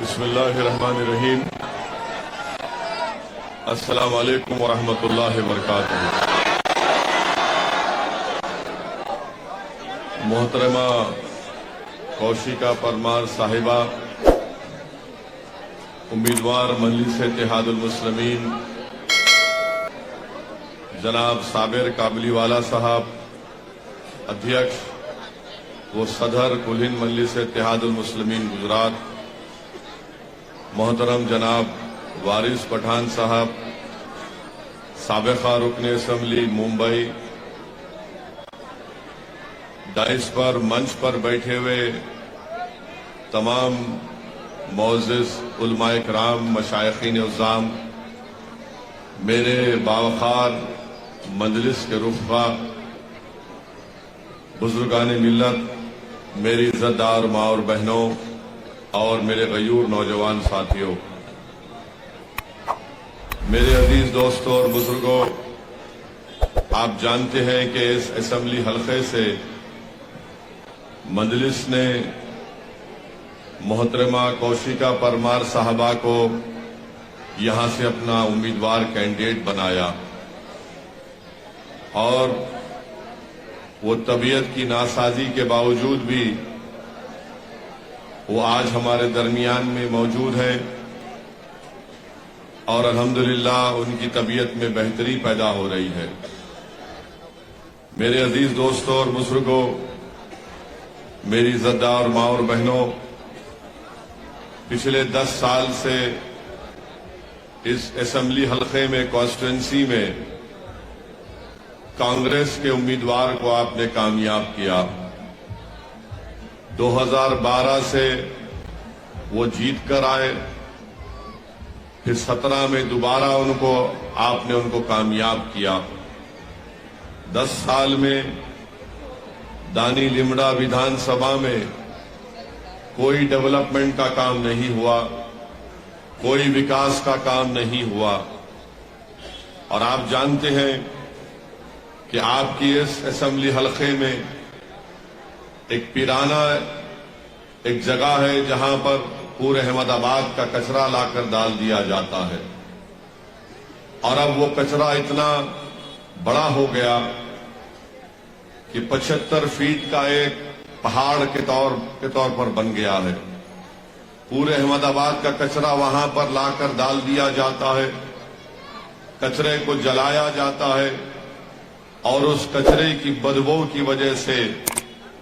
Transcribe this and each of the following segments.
बिस्मिल्लाहिर्रहमानिर्रहीम। अस्सलाम वालेकुम वरहमतुल्लाहि वबरकातुहू। मोहतरमा कौशिका परमार साहिबा, उम्मीदवार मजलिस इत्तेहादुल मुस्लिमीन जनाब साबिर काबलीवाला साहब, अध्यक्ष व सदर कुल हिंद मजलिस इत्तेहादुल मुस्लिमीन गुजरात, मोहतरम जनाब वारिस पठान साहब, साबिका रुकन असम्बली मुंबई, डाइस पर मंच पर बैठे हुए तमाम मोअज़्ज़िज़ उलमाए किराम, मशाइखीन उज़्ज़ाम, मेरे बावखार मजलिस के रुफ़ा, बुजुर्गान मिल्लत, मेरी इज़्ज़तदार माँ और बहनों और मेरे गयूर नौजवान साथियों, मेरे अजीज दोस्तों और बुजुर्गों, आप जानते हैं कि इस असेंबली हल्के से मजलिस ने मोहतरमा कौशिका परमार साहबा को यहां से अपना उम्मीदवार कैंडिडेट बनाया और वो तबीयत की नासाजी के बावजूद भी वो आज हमारे दरमियान में मौजूद है और अल्हम्दुलिल्लाह उनकी तबीयत में बेहतरी पैदा हो रही है। मेरे अजीज दोस्तों और बुजुर्गों, मेरी इज़्ज़तदार माँ और बहनों, पिछले 10 साल से इस असेंबली हल्के में, कॉन्स्टिट्यूंसी में कांग्रेस के उम्मीदवार को आपने कामयाब किया। 2012 से वो जीत कर आए, फिर 17 में दोबारा आपने उनको कामयाब किया। 10 साल में दानी लिमड़ा विधानसभा में कोई डेवलपमेंट का काम नहीं हुआ, कोई विकास का काम नहीं हुआ। और आप जानते हैं कि आपकी इस असेंबली हल्के में एक पिराना एक जगह है जहां पर पूरे अहमदाबाद का कचरा लाकर डाल दिया जाता है और अब वो कचरा इतना बड़ा हो गया कि 75 फीट का एक पहाड़ के तौर पर बन गया है। पूरे अहमदाबाद का कचरा वहां पर लाकर डाल दिया जाता है, कचरे को जलाया जाता है और उस कचरे की बदबू की वजह से,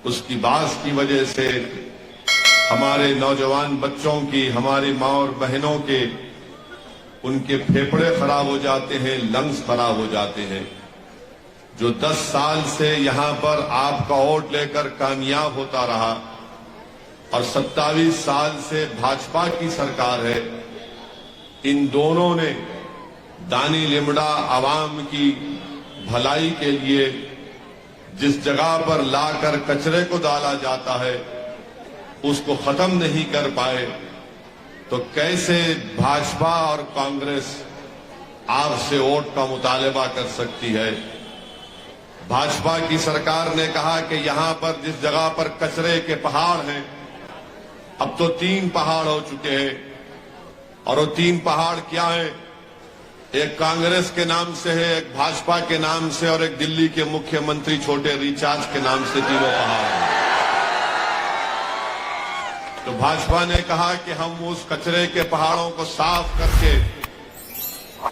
उसकी बास की वजह से हमारे नौजवान बच्चों की, हमारी माँ और बहनों के, उनके फेफड़े खराब हो जाते हैं, लंग्स खराब हो जाते हैं। जो 10 साल से यहां पर आपका वोट लेकर कामयाब होता रहा और 27 साल से भाजपा की सरकार है, इन दोनों ने दानी लिमड़ा आवाम की भलाई के लिए जिस जगह पर लाकर कचरे को डाला जाता है उसको खत्म नहीं कर पाए, तो कैसे भाजपा और कांग्रेस आपसे वोट का मुतालबा कर सकती है। भाजपा की सरकार ने कहा कि यहां पर जिस जगह पर कचरे के पहाड़ हैं, अब तो 3 पहाड़ हो चुके हैं। और वो 3 पहाड़ क्या है? एक कांग्रेस के नाम से है, एक भाजपा के नाम से और एक दिल्ली के मुख्यमंत्री छोटे रिचार्ज के नाम से, तीनों पहाड़ हैं। तो भाजपा ने कहा कि हम उस कचरे के पहाड़ों को साफ करके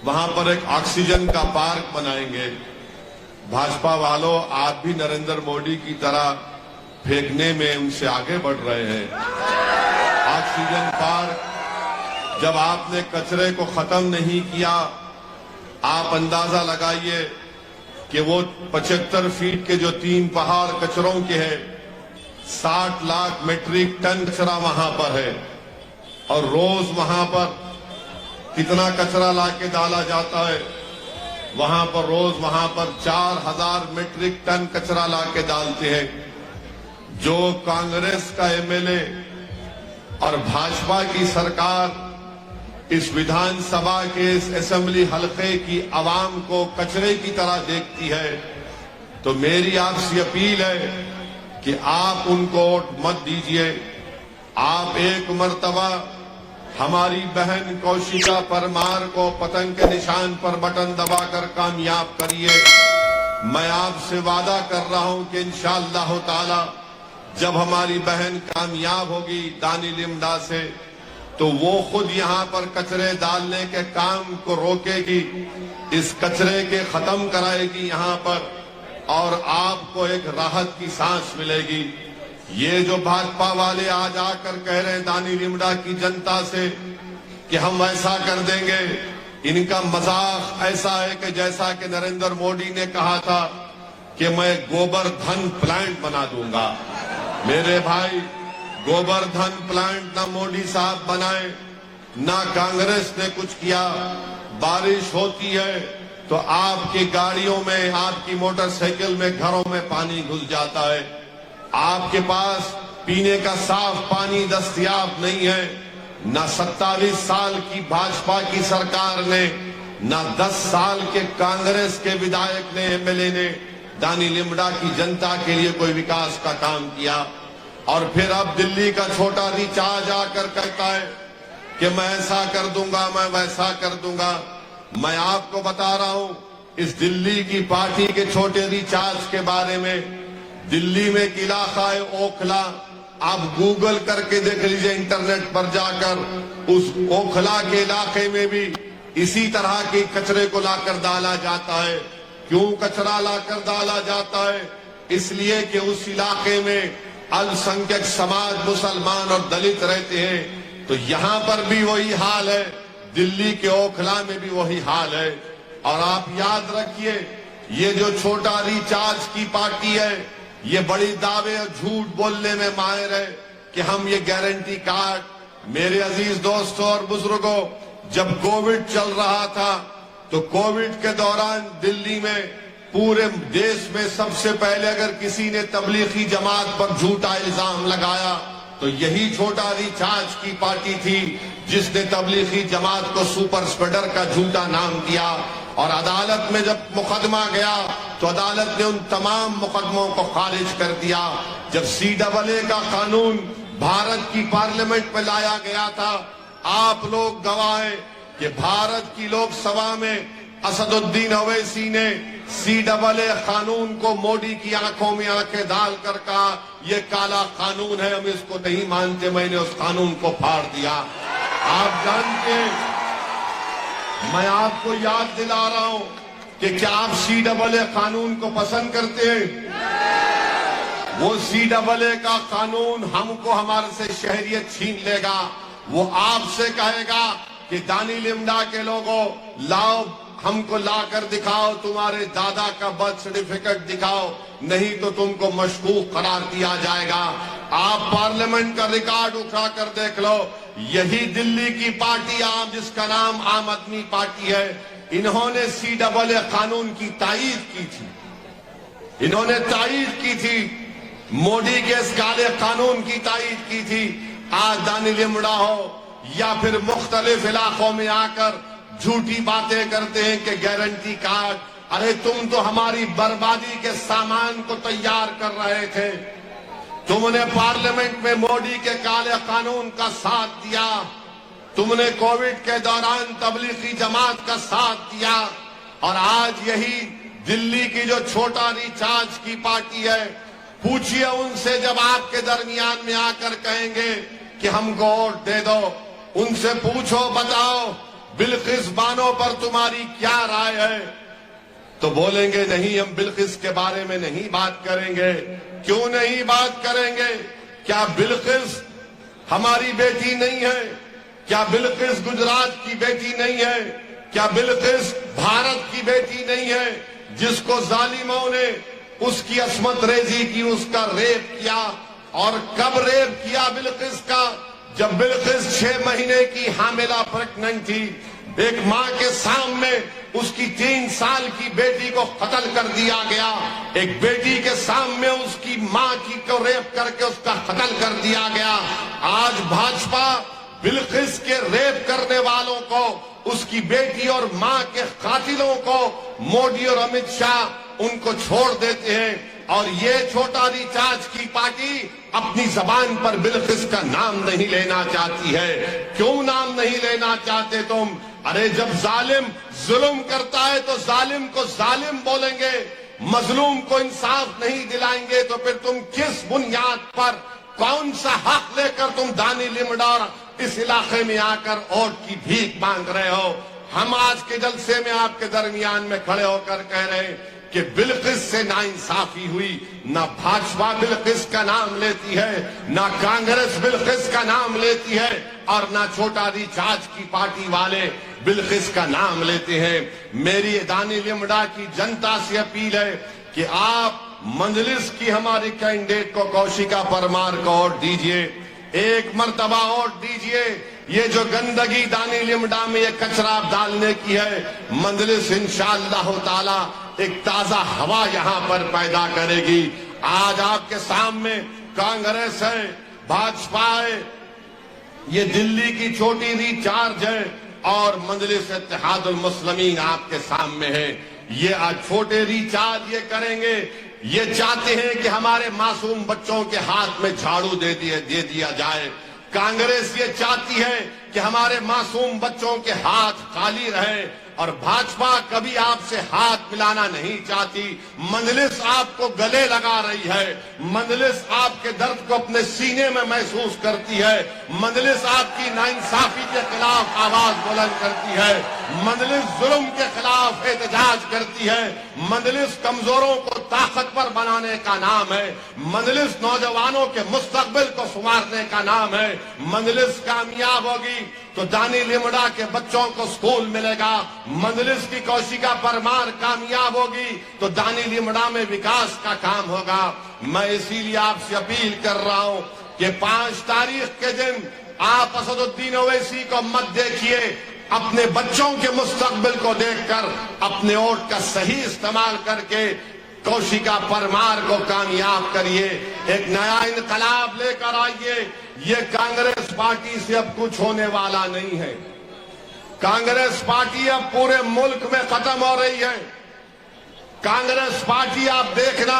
वहां पर एक ऑक्सीजन का पार्क बनाएंगे। भाजपा वालों, आप भी नरेंद्र मोदी की तरह फेंकने में उनसे आगे बढ़ रहे हैं। ऑक्सीजन पार्क, जब आपने कचरे को खत्म नहीं किया, आप अंदाजा लगाइए कि वो 75 फीट के जो 3 पहाड़ कचरों के हैं, 60 लाख मीट्रिक टन कचरा वहां पर है और रोज वहां पर कितना कचरा लाके डाला जाता है? वहां पर रोज 4000 मीट्रिक टन कचरा लाके डालते हैं। जो कांग्रेस का एमएलए और भाजपा की सरकार इस विधानसभा के इस असेंबली हल्के की आवाम को कचरे की तरह देखती है, तो मेरी आपसे अपील है कि आप उनको वोट मत दीजिए। आप एक मर्तबा हमारी बहन कौशिका परमार को पतंग के निशान पर बटन दबाकर कामयाब करिए। मैं आपसे वादा कर रहा हूं कि इंशाअल्लाह ताला जब हमारी बहन कामयाब होगी दानी लिमडा से, तो वो खुद यहाँ पर कचरे डालने के काम को रोकेगी, इस कचरे के खत्म कराएगी यहाँ पर, और आपको एक राहत की सांस मिलेगी। ये जो भाजपा वाले आज आकर कह रहे हैं दानी लिमडा की जनता से कि हम ऐसा कर देंगे, इनका मजाक ऐसा है कि जैसा कि नरेंद्र मोदी ने कहा था कि मैं गोबर्धन प्लांट बना दूंगा। मेरे भाई, गोबर्धन प्लांट ना मोदी साहब बनाए, ना कांग्रेस ने कुछ किया। बारिश होती है तो आपकी गाड़ियों में, आपकी मोटरसाइकिल में, घरों में पानी घुस जाता है। आपके पास पीने का साफ पानी दस्तयाब नहीं है। ना 27 साल की भाजपा की सरकार ने, ना 10 साल के कांग्रेस के विधायक ने, एमएलए ने दानी लिमडा की जनता के लिए कोई विकास का काम किया। और फिर अब दिल्ली का छोटा रिचार्ज आकर कहता है कि मैं ऐसा कर दूंगा, मैं वैसा कर दूंगा। मैं आपको बता रहा हूं इस दिल्ली की पार्टी के छोटे रिचार्ज के बारे में। दिल्ली में एक इलाका है ओखला, आप गूगल करके देख लीजिए इंटरनेट पर जाकर। उस ओखला के इलाके में भी इसी तरह के कचरे को लाकर डाला जाता है। क्यों कचरा लाकर डाला जाता है? इसलिए कि उस इलाके में अल्पसंख्यक समाज, मुसलमान और दलित रहते हैं। तो यहां पर भी वही हाल है, दिल्ली के ओखला में भी वही हाल है। और आप याद रखिए, ये जो छोटा रिचार्ज की पार्टी है, ये बड़ी दावे और झूठ बोलने में माहिर है कि हम ये गारंटी कार्ड। मेरे अजीज दोस्तों और बुजुर्गों, जब कोविड चल रहा था तो कोविड के दौरान दिल्ली में, पूरे देश में सबसे पहले अगर किसी ने तबलीगी जमात पर झूठा इल्जाम लगाया तो यही छोटा रिचार्ज की पार्टी थी जिसने तबलीगी जमात को सुपर स्प्रेडर का झूठा नाम दिया। और अदालत में जब मुकदमा गया तो अदालत ने उन तमाम मुकदमों को खारिज कर दिया। जब CAA का कानून भारत की पार्लियामेंट में लाया गया था, आप लोग गवाह हैं कि भारत की लोकसभा में असदुद्दीन ओवैसी ने CAA कानून को मोदी की आंखों में आंखें डालकर कहा यह काला कानून है, हम इसको नहीं मानते। मैंने उस कानून को फाड़ दिया। आप जानते हैं, मैं आपको याद दिला रहा हूं कि क्या आप CAA कानून को पसंद करते हैं? वो CAA का कानून हमको हमारे से शहरियत छीन लेगा। वो आपसे कहेगा कि दानी लिमडा के लोगों, लाओ, हमको लाकर दिखाओ, तुम्हारे दादा का बर्थ सर्टिफिकेट दिखाओ, नहीं तो तुमको मशकूक करार दिया जाएगा। आप पार्लियामेंट का रिकॉर्ड उठाकर देख लो, यही दिल्ली की पार्टी आप, जिसका नाम आम आदमी पार्टी है, इन्होंने CAA कानून की तायीद की थी। इन्होंने तायीद की थी, मोदी के इस काले कानून की तायीद की थी। आज दानी लिमडा हो या फिर मुख्तलिफ इलाकों में आकर झूठी बातें करते हैं कि गारंटी कार्ड। अरे तुम तो हमारी बर्बादी के सामान को तैयार कर रहे थे। तुमने पार्लियामेंट में मोदी के काले कानून का साथ दिया, तुमने कोविड के दौरान तबलीगी जमात का साथ दिया, और आज यही दिल्ली की जो छोटा रिचार्ज की पार्टी है, पूछिए उनसे जब आपके दरमियान में आकर कहेंगे कि हमको वोट दे दो, उनसे पूछो, बताओ बिल्किस बानो पर तुम्हारी क्या राय है, तो बोलेंगे नहीं, हम बिल्किस के बारे में नहीं बात करेंगे। क्यों नहीं बात करेंगे? क्या बिल्किस हमारी बेटी नहीं है? क्या बिल्किस गुजरात की बेटी नहीं है? क्या बिल्किस भारत की बेटी नहीं है, जिसको जालिमों ने उसकी अस्मत रेजी की, उसका रेप किया? और कब रेप किया बिल्किस का? जब बिल्किस 6 महीने की हामिला प्रेग्नेंट थी, एक मां के सामने उसकी 3 साल की बेटी को कत्ल कर दिया गया। एक बेटी के सामने उसकी मां की को रेप करके उसका कत्ल कर दिया गया। आज भाजपा बिल्किस के रेप करने वालों को, उसकी बेटी और मां के कातिलों को मोदी और अमित शाह उनको छोड़ देते हैं। और ये छोटा रिचार्ज की पार्टी अपनी जबान पर बिल्किस का नाम नहीं लेना चाहती है। क्यों नाम नहीं लेना चाहते तुम? अरे जब जालिम जुल्म करता है तो जालिम को जालिम बोलेंगे, मजलूम को इंसाफ नहीं दिलाएंगे, तो फिर तुम किस बुनियाद पर, कौन सा हक लेकर तुम दानी लिमड़ा इस इलाके में आकर वोट की भीख मांग रहे हो? हम आज के जलसे में आपके दरमियान में खड़े होकर कह रहे हैं कि बिल्किस से नाइंसाफी हुई। ना भाजपा बिल्किस का नाम लेती है, ना कांग्रेस बिल्किस का नाम लेती है, और ना छोटा रिचार्ज की पार्टी वाले बिल्किस का नाम लेते हैं। मेरी दानी लिमड़ा की जनता से अपील है कि आप मंजलिस की हमारी कैंडिडेट को कौशिका परमार को वोट दीजिए, एक मर्तबा वोट दीजिए। ये जो गंदगी दानी लिमड़ा में ये कचरा डालने की है, मंजलिस इंशाअल्लाह ताला एक ताजा हवा यहां पर पैदा करेगी। आज आपके सामने कांग्रेस है, भाजपा है, ये दिल्ली की छोटी रिचार्ज है, और मंजलिस इत्तेहादुल मुस्लिमीन आपके सामने है। ये आज छोटे रिचार्ज ये करेंगे, ये चाहते हैं कि हमारे मासूम बच्चों के हाथ में झाड़ू दे दिया जाए। कांग्रेस ये चाहती है कि हमारे मासूम बच्चों के हाथ खाली रहे, और भाजपा कभी आपसे हाथ मिलाना नहीं चाहती। मंजलिस आपको गले लगा रही है, मंजलिस आपके दर्द को अपने सीने में महसूस करती है, मंजलिस आपकी नाइंसाफी के खिलाफ आवाज बुलंद करती है, मंजलिस जुल्म के खिलाफ एहतजाज करती है, मंजलिस कमजोरों को ताकतवर बनाने का नाम है, मंजलिस नौजवानों के मुस्तकबिल को संवारने का नाम है। मंजलिस कामयाब होगी तो दानी लिमड़ा के बच्चों को स्कूल मिलेगा, मंजलिस की कौशिका परमार कामयाब होगी तो दानी लिमड़ा में विकास का काम होगा। मैं इसीलिए आपसे अपील कर रहा हूं कि 5 तारीख के दिन आप असदुद्दीन ओवैसी को मत देखिए, अपने बच्चों के मुस्तकबिल को देखकर अपने वोट का सही इस्तेमाल करके कौशिका परमार को कामयाब करिए, एक नया इनकलाब लेकर आइए। ये कांग्रेस पार्टी से अब कुछ होने वाला नहीं है। कांग्रेस पार्टी अब पूरे मुल्क में खत्म हो रही है। कांग्रेस पार्टी आप देखना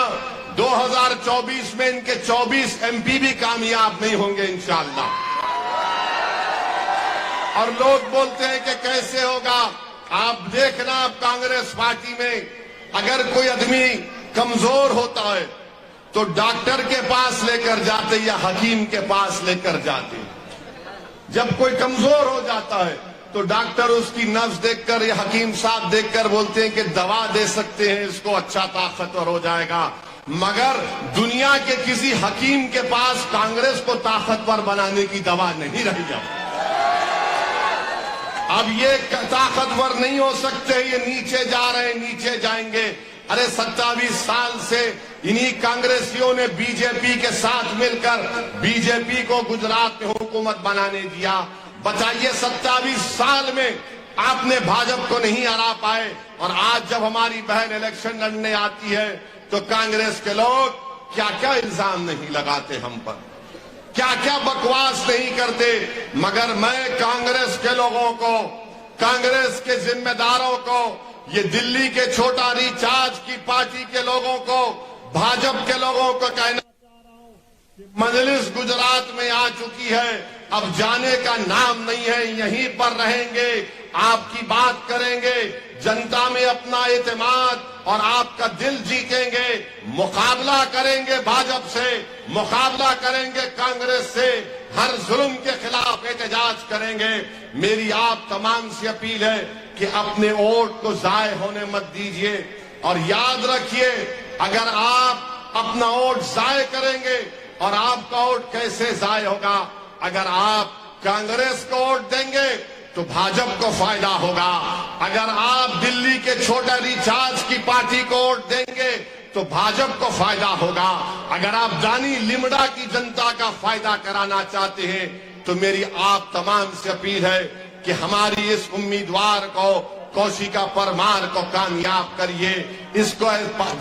2024 में इनके 24 एमपी भी कामयाब नहीं होंगे इंशाअल्लाह। और लोग बोलते हैं कि कैसे होगा, आप देखना अब कांग्रेस पार्टी में अगर कोई आदमी कमजोर होता है तो डॉक्टर के पास लेकर जाते या हकीम के पास लेकर जाते। जब कोई कमजोर हो जाता है तो डॉक्टर उसकी नब्ज देखकर या हकीम साहब देखकर बोलते हैं कि दवा दे सकते हैं, इसको अच्छा ताकतवर हो जाएगा। मगर दुनिया के किसी हकीम के पास कांग्रेस को ताकतवर बनाने की दवा नहीं रही है। अब ये ताकतवर नहीं हो सकते, ये नीचे जा रहे हैं, नीचे जाएंगे। अरे 27 साल से इन्हीं कांग्रेसियों ने बीजेपी के साथ मिलकर बीजेपी को गुजरात में हुकूमत बनाने दिया। बताइए 27 साल में आपने भाजपा को नहीं हरा पाए, और आज जब हमारी बहन इलेक्शन लड़ने आती है तो कांग्रेस के लोग क्या क्या इल्जाम नहीं लगाते हम पर, क्या क्या बकवास नहीं करते। मगर मैं कांग्रेस के लोगों को, कांग्रेस के जिम्मेदारों को, ये दिल्ली के छोटा रिचार्ज की पार्टी के लोगों को, भाजपा के लोगों को कहना चाह रहा हूं कि मजलिस गुजरात में आ चुकी है, अब जाने का नाम नहीं है, यहीं पर रहेंगे, आपकी बात करेंगे, जनता में अपना एतमाद और आपका दिल जीतेंगे, मुकाबला करेंगे भाजपा से, मुकाबला करेंगे कांग्रेस से, हर जुल्म के खिलाफ एहतजाज करेंगे। मेरी आप तमाम से अपील है कि अपने वोट को जाय होने मत दीजिए, और याद रखिए अगर आप अपना वोट जाय करेंगे, और आपका वोट कैसे जाय होगा, अगर आप कांग्रेस को वोट देंगे तो भाजपा को फायदा होगा, अगर आप दिल्ली के छोटा रिचार्ज की पार्टी को वोट देंगे तो भाजपा को फायदा होगा, अगर आप दानी लिमड़ा की जनता का फायदा कराना चाहते हैं तो मेरी आप तमाम से अपील है कि हमारी इस उम्मीदवार को, कौशिका परमार को कामयाब करिए, इसको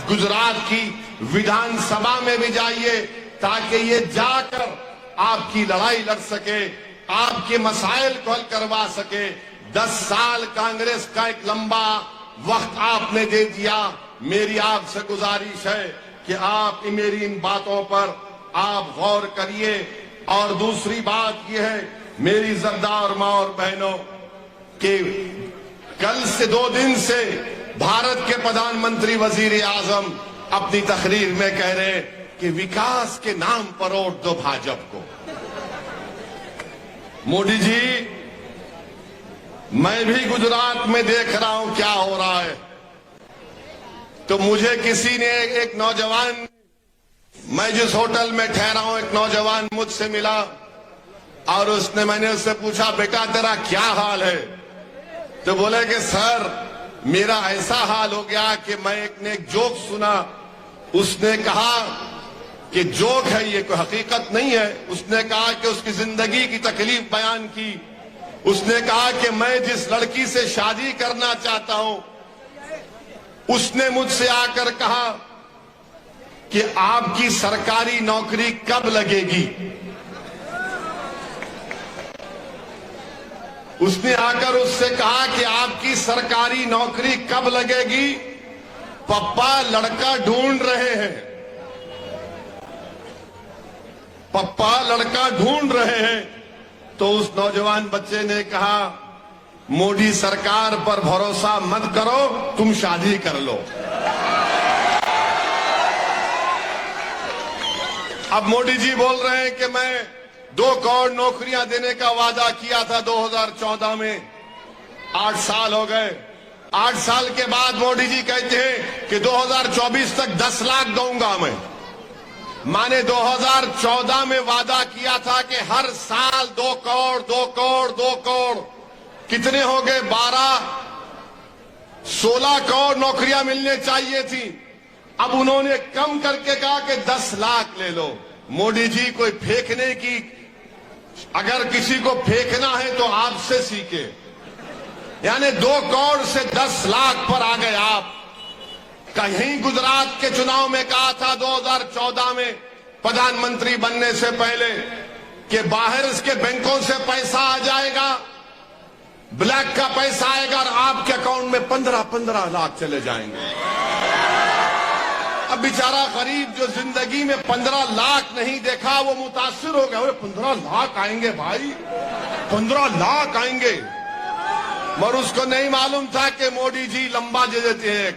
गुजरात की विधानसभा में भी जाइए ताकि ये जाकर आपकी लड़ाई लड़ सके, आपके मसाइल को हल करवा सके। 10 साल कांग्रेस का एक लंबा वक्त आपने दे दिया। मेरी आपसे गुजारिश है कि आप मेरी इन बातों पर आप गौर करिए। और दूसरी बात यह है मेरी जरदार मां और बहनों कि कल से 2 दिन से भारत के प्रधानमंत्री वजीर आजम अपनी तकरीर में कह रहे हैं कि विकास के नाम पर वोट दो भाजपा को। मोदी जी, मैं भी गुजरात में देख रहा हूं क्या हो रहा है। तो मुझे किसी ने एक नौजवान, मैं जिस होटल में ठहरा हूं, एक नौजवान मुझसे मिला और मैंने उससे पूछा, बेटा तेरा क्या हाल है? तो बोले कि सर मेरा ऐसा हाल हो गया कि मैं एक जोक सुना। उसने कहा कि जोक है ये, कोई हकीकत नहीं है। उसने कहा कि उसकी जिंदगी की तकलीफ बयान की। उसने कहा कि मैं जिस लड़की से शादी करना चाहता हूं, उसने मुझसे आकर कहा कि आपकी सरकारी नौकरी कब लगेगी। उसने आकर उससे कहा कि आपकी सरकारी नौकरी कब लगेगी, पप्पा लड़का ढूंढ रहे हैं, पप्पा लड़का ढूंढ रहे हैं। तो उस नौजवान बच्चे ने कहा, मोदी सरकार पर भरोसा मत करो, तुम शादी कर लो। अब मोदी जी बोल रहे हैं कि मैं 2 करोड़ नौकरियां देने का वादा किया था 2014 में। 8 साल हो गए। 8 साल के बाद मोदी जी कहते हैं कि 2024 तक 10 लाख दूंगा मैं। माने 2014 में वादा किया था कि हर साल 2 करोड़ 2 करोड़ 2 करोड़, कितने हो गए? 16 करोड़ नौकरियां मिलने चाहिए थी। अब उन्होंने कम करके कहा कि 10 लाख ले लो। मोदी जी, कोई फेंकने की, अगर किसी को फेंकना है तो आपसे सीखे। यानी 2 करोड़ से 10 लाख पर आ गए आप। कहीं गुजरात के चुनाव में कहा था 2014 में प्रधानमंत्री बनने से पहले कि बाहर इसके बैंकों से पैसा आ जाएगा, ब्लैक का पैसा आएगा और आपके अकाउंट में 15-15 लाख चले जाएंगे। अब बेचारा गरीब जो जिंदगी में 15 लाख नहीं देखा, वो मुतासिर हो गया। 15 लाख आएंगे भाई, 15 लाख आएंगे। मगर उसको नहीं मालूम था कि मोदी जी लंबा दे देते हैं।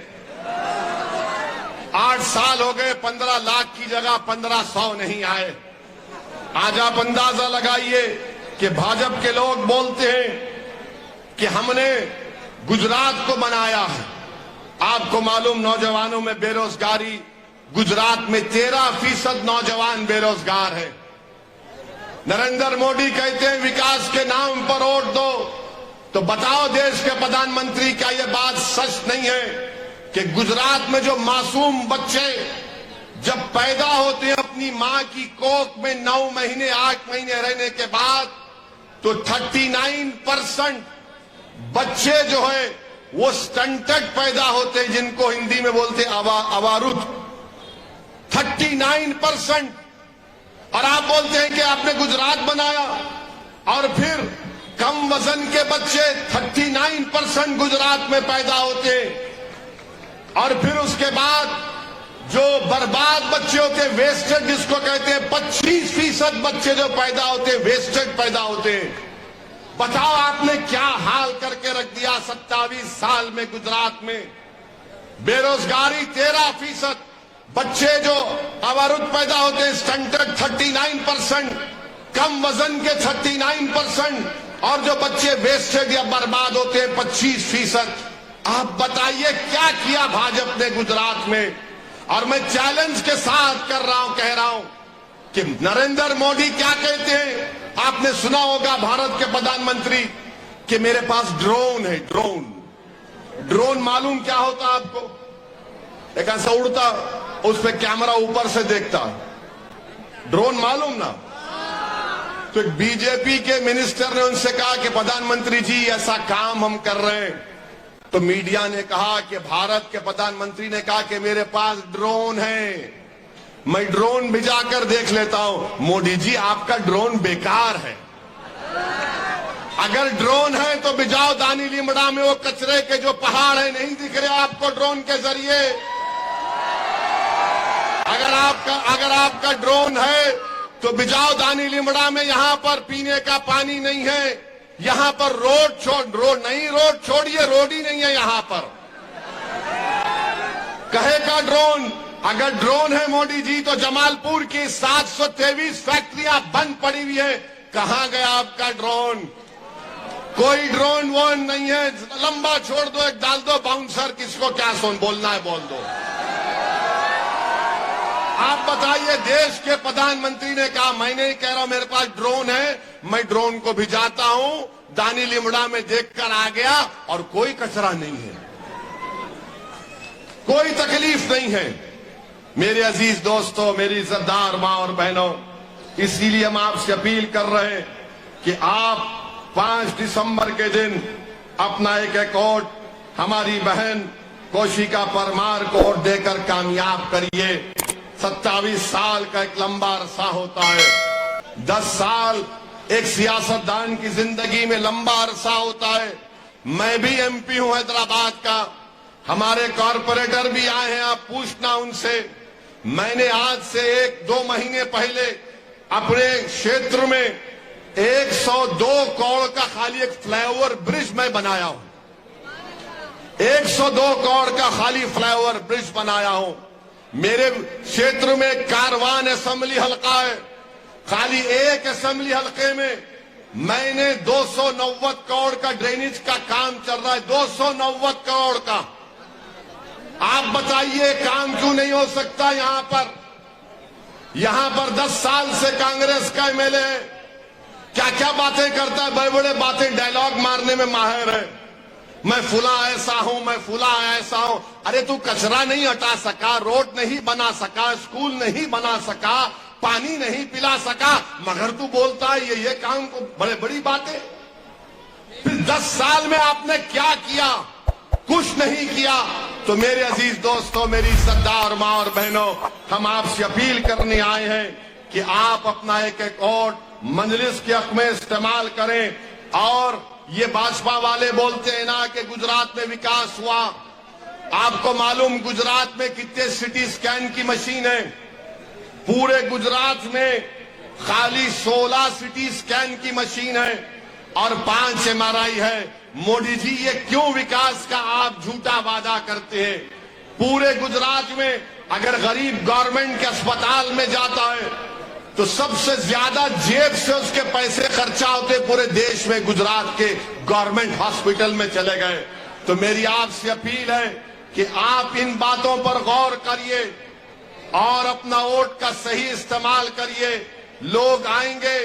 8 साल हो गए, 15 लाख की जगह 1500 नहीं आए। आज आप अंदाजा लगाइए कि भाजपा के लोग बोलते हैं कि हमने गुजरात को बनाया है। आपको मालूम, नौजवानों में बेरोजगारी, गुजरात में 13% नौजवान बेरोजगार है। नरेंद्र मोदी कहते हैं विकास के नाम पर वोट दो। तो बताओ देश के प्रधानमंत्री, क्या यह बात सच नहीं है कि गुजरात में जो मासूम बच्चे जब पैदा होते हैं अपनी मां की कोख में 9 महीने 8 महीने रहने के बाद, तो 39% बच्चे जो है वो स्टंटेड पैदा होते हैं, जिनको हिंदी में बोलते अवारुद। 39%। और आप बोलते हैं कि आपने गुजरात बनाया, और फिर कम वजन के बच्चे 39% गुजरात में पैदा होते हैं। और फिर उसके बाद जो बर्बाद बच्चे होते हैं, वेस्टेड जिसको कहते हैं, 25% बच्चे जो पैदा होते हैं वेस्टेड पैदा होते हैं। बताओ आपने क्या हाल करके रख दिया 27 साल में गुजरात में। बेरोजगारी 13%, बच्चे जो अवारुद पैदा होते हैं स्टंटेड 39%, कम वजन के 39%, और जो बच्चे वेस्टेड या बर्बाद होते हैं 25%। आप बताइए क्या किया भाजपा ने गुजरात में। और मैं चैलेंज के साथ कह रहा हूं कि नरेंद्र मोदी क्या कहते हैं। आपने सुना होगा भारत के प्रधानमंत्री कि मेरे पास ड्रोन है। ड्रोन मालूम क्या होता आपको? एक ऐसा उड़ता, उस पर कैमरा ऊपर से देखता। ड्रोन मालूम ना? तो एक बीजेपी के मिनिस्टर ने उनसे कहा कि प्रधानमंत्री जी ऐसा काम हम कर रहे हैं। तो मीडिया ने कहा कि भारत के प्रधानमंत्री ने कहा कि मेरे पास ड्रोन है, मैं ड्रोन भिजाकर देख लेता हूं। मोदी जी, आपका ड्रोन बेकार है। अगर ड्रोन है तो भिजाओ दानी लिमड़ा में वो कचरे के जो पहाड़ है, नहीं दिख रहे आपको ड्रोन के जरिए? अगर आपका ड्रोन है तो बिजाओ दानी लिमड़ा में यहां पर पीने का पानी नहीं है, यहां पर रोड छोड़िए, रोड ही नहीं है यहां पर। कहेगा ड्रोन, अगर ड्रोन है मोदी जी तो जमालपुर की 723 फैक्ट्रियां बंद पड़ी हुई है, कहां गया आपका ड्रोन? कोई ड्रोन वोन नहीं है, लंबा छोड़ दो, एक डाल दो बाउंसर, किसको क्या बोलना है बोल दो। आप बताइए, देश के प्रधानमंत्री ने कहा, मैं नहीं कह रहा हूं मेरे पास ड्रोन है, मैं ड्रोन को भिजाता हूं, दानी लिमड़ा में देखकर आ गया और कोई कचरा नहीं है, कोई तकलीफ नहीं है। मेरे अजीज दोस्तों, मेरी इज्जतदार मां और बहनों, इसीलिए हम आपसे अपील कर रहे हैं कि आप 5 दिसंबर के दिन अपना एक वोट हमारी बहन कौशिका परमार को वोट देकर कामयाब करिए। 27 साल का एक लंबा अरसा होता है, 10 साल एक सियासतदान की जिंदगी में लंबा अरसा होता है। मैं भी एमपी हूं हैदराबाद का, हमारे कॉरपोरेटर भी आए हैं, आप पूछना उनसे। मैंने आज से 1-2 महीने पहले अपने क्षेत्र में 102 करोड़ का खाली एक फ्लाईओवर ब्रिज मैं बनाया हूं, 102 करोड़ का खाली फ्लाईओवर ब्रिज बनाया हूं। मेरे क्षेत्र में कारवान असेंबली हलका है, खाली एक असेंबली हलके में मैंने 290 करोड़ का ड्रेनेज का काम चल रहा है, 290 करोड़ का। आप बताइए काम क्यों नहीं हो सकता यहां पर? यहां पर 10 साल से कांग्रेस का एमएलए है, क्या क्या बातें करता है, बड़े बड़े बातें डायलॉग मारने में माहिर है। मैं फुला ऐसा हूं, मैं फुला ऐसा हूं। अरे तू कचरा नहीं हटा सका, रोड नहीं बना सका, स्कूल नहीं बना सका, पानी नहीं पिला सका, मगर तू बोलता है ये काम को बड़े बड़ी बातें। फिर 10 साल में आपने क्या किया? कुछ नहीं किया। तो मेरे अजीज दोस्तों, मेरी इज्जतदार मां और बहनों, हम आपसे अपील करने आए हैं कि आप अपना एक वोट मजलिस के हक में इस्तेमाल करें। और ये भाजपा वाले बोलते हैं ना कि गुजरात में विकास हुआ। आपको मालूम गुजरात में कितने सिटी स्कैन की मशीन है? पूरे गुजरात में खाली 16 सिटी स्कैन की मशीन है और 5 एमआरआई है। मोदी जी, ये क्यों विकास का आप झूठा वादा करते हैं? पूरे गुजरात में अगर गरीब गवर्नमेंट के अस्पताल में जाता है तो सबसे ज्यादा जेब से उसके पैसे खर्चा होते पूरे देश में गुजरात के गवर्नमेंट हॉस्पिटल में चले गए। तो मेरी आपसे अपील है कि आप इन बातों पर गौर करिए और अपना वोट का सही इस्तेमाल करिए। लोग आएंगे,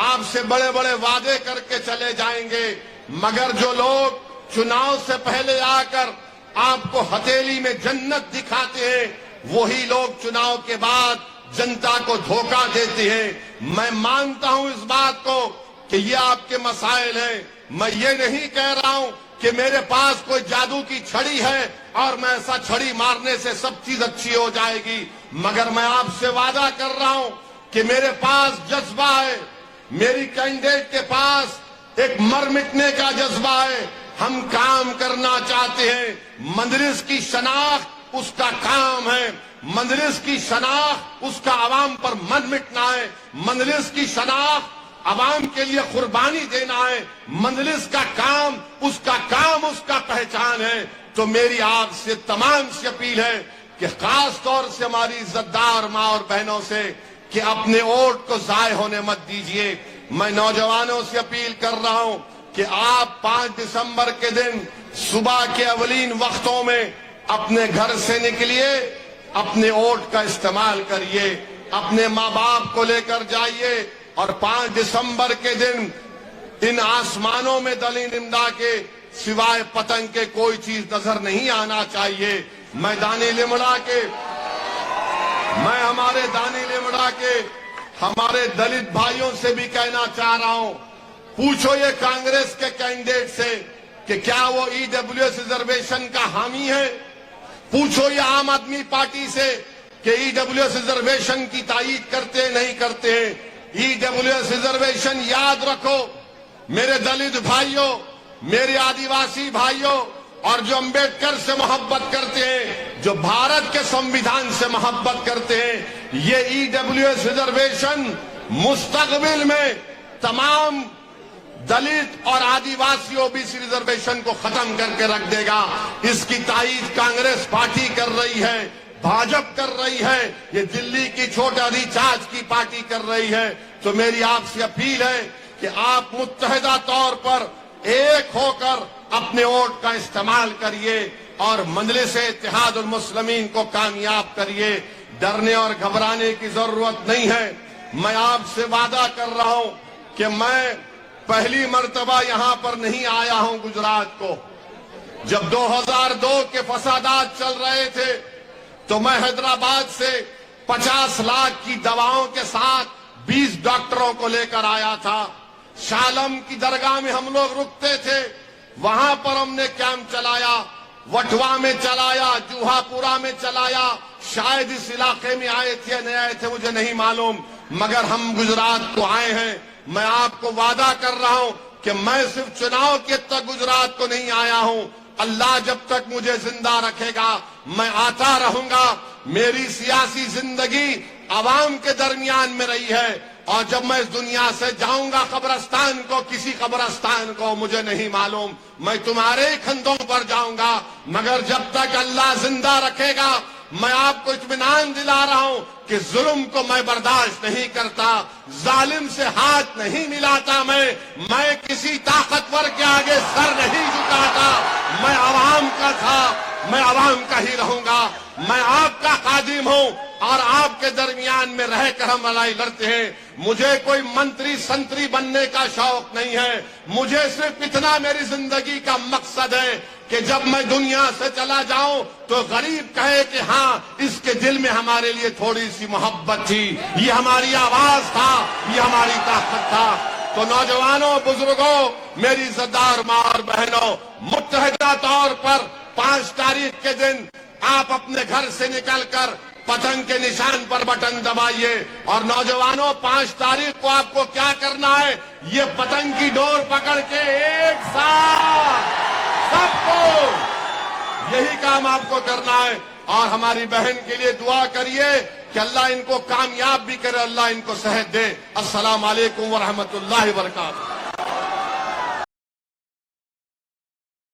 आपसे बड़े बड़े वादे करके चले जाएंगे, मगर जो लोग चुनाव से पहले आकर आपको हथेली में जन्नत दिखाते हैं, वही लोग चुनाव के बाद जनता को धोखा देते हैं। मैं मानता हूं इस बात को कि ये आपके मसाइल हैं। मैं ये नहीं कह रहा हूं कि मेरे पास कोई जादू की छड़ी है और मैं ऐसा छड़ी मारने से सब चीज अच्छी हो जाएगी, मगर मैं आपसे वादा कर रहा हूं कि मेरे पास जज्बा है, मेरी कैंडिडेट के पास एक मर मिटने का जज्बा है। हम काम करना चाहते हैं। मजलिस की शनाख्त उसका काम है, मजलिस की शनाख्त उसका आवाम पर मन मिटना है, मजलिस की शनाख्त आवाम के लिए कुर्बानी देना है, मजलिस का काम उसका पहचान है। तो मेरी आपसे तमाम से अपील है कि खास तौर से हमारी इज्जतदार मां और बहनों से कि अपने वोट को जाय होने मत दीजिए। मैं नौजवानों से अपील कर रहा हूं कि आप 5 दिसंबर के दिन सुबह के अवलीन वक्तों में अपने घर से निकलिए, अपने वोट का इस्तेमाल करिए, अपने माँ बाप को लेकर जाइए और 5 दिसंबर के दिन इन आसमानों में दली निमदा के सिवाय पतंग के कोई चीज नजर नहीं आना चाहिए। मैं हमारे दानी लिमड़ा के हमारे दलित भाइयों से भी कहना चाह रहा हूं, पूछो ये कांग्रेस के कैंडिडेट से कि क्या वो ईडब्ल्यूएस रिजर्वेशन का हामी है। पूछो ये आम आदमी पार्टी से कि ईडब्ल्यूएस रिजर्वेशन की तायीद करते हैं नहीं करते हैं। ईडब्ल्यूएस रिजर्वेशन याद रखो मेरे दलित भाइयों, मेरे आदिवासी भाइयों और जो अंबेडकर से मोहब्बत करते हैं, जो भारत के संविधान से मोहब्बत करते हैं, ये ईडब्ल्यूएस रिजर्वेशन मुस्तकबिल में तमाम दलित और आदिवासी ओबीसी रिजर्वेशन को खत्म करके रख देगा। इसकी तायीद कांग्रेस पार्टी कर रही है, भाजपा कर रही है, ये दिल्ली की छोटा रिचार्ज की पार्टी कर रही है। तो मेरी आपसे अपील है कि आप मुत्तहिदा तौर पर एक होकर अपने वोट का इस्तेमाल करिए और मजलिस इत्तेहादुल मुस्लिमीन को कामयाब करिए। डरने और घबराने की जरूरत नहीं है। मैं आपसे वादा कर रहा हूं कि मैं पहली मर्तबा यहां पर नहीं आया हूं गुजरात को। जब 2002 के फसादात चल रहे थे तो मैं हैदराबाद से 50 लाख की दवाओं के साथ 20 डॉक्टरों को लेकर आया था। शालम की दरगाह में हम लोग रुकते थे, वहां पर हमने कैंप चलाया, वटवा में चलाया, जूहापुरा में चलाया। शायद इस इलाके में आए थे नहीं आए थे मुझे नहीं मालूम, मगर हम गुजरात को आए हैं। मैं आपको वादा कर रहा हूं कि मैं सिर्फ चुनाव के तक गुजरात को नहीं आया हूं। अल्लाह जब तक मुझे जिंदा रखेगा मैं आता रहूंगा। मेरी सियासी जिंदगी आवाम के दरमियान में रही है और जब मैं इस दुनिया से जाऊंगा कब्रस्तान को, किसी कब्रस्तान को मुझे नहीं मालूम, मैं तुम्हारे ही खंधों पर जाऊंगा। मगर जब तक अल्लाह जिंदा रखेगा मैं आपको इत्मीनान दिला रहा हूं कि जुल्म को मैं बर्दाश्त नहीं करता, जालिम से हाथ नहीं मिलाता। मैं किसी ताकतवर के आगे सर नहीं झुकाता। मैं आवाम का था, मैं आवाम का ही रहूंगा। मैं आपका खादिम हूं और आपके दरमियान में रहकर हम लड़ाई लड़ते हैं। मुझे कोई मंत्री संतरी बनने का शौक नहीं है। मुझे सिर्फ इतना मेरी जिंदगी का मकसद है कि जब मैं दुनिया से चला जाऊं तो गरीब कहे कि हाँ, इसके दिल में हमारे लिए थोड़ी सी मोहब्बत थी, ये हमारी आवाज था, ये हमारी ताकत था। तो नौजवानों, बुजुर्गों, मेरी इज्जतदार मां और बहनों, मुत्तहिदा तौर पर 5 तारीख के दिन आप अपने घर से निकलकर पतंग के निशान पर बटन दबाइए। और नौजवानों, 5 तारीख को आपको क्या करना है, ये पतंग की डोर पकड़ के एक साथ सबको यही काम आपको करना है। और हमारी बहन के लिए दुआ करिए कि अल्लाह इनको कामयाब भी करे, अल्लाह इनको सेहत दे। अस्सलाम वालेकुम व रहमतुल्लाहि व बरकातहू।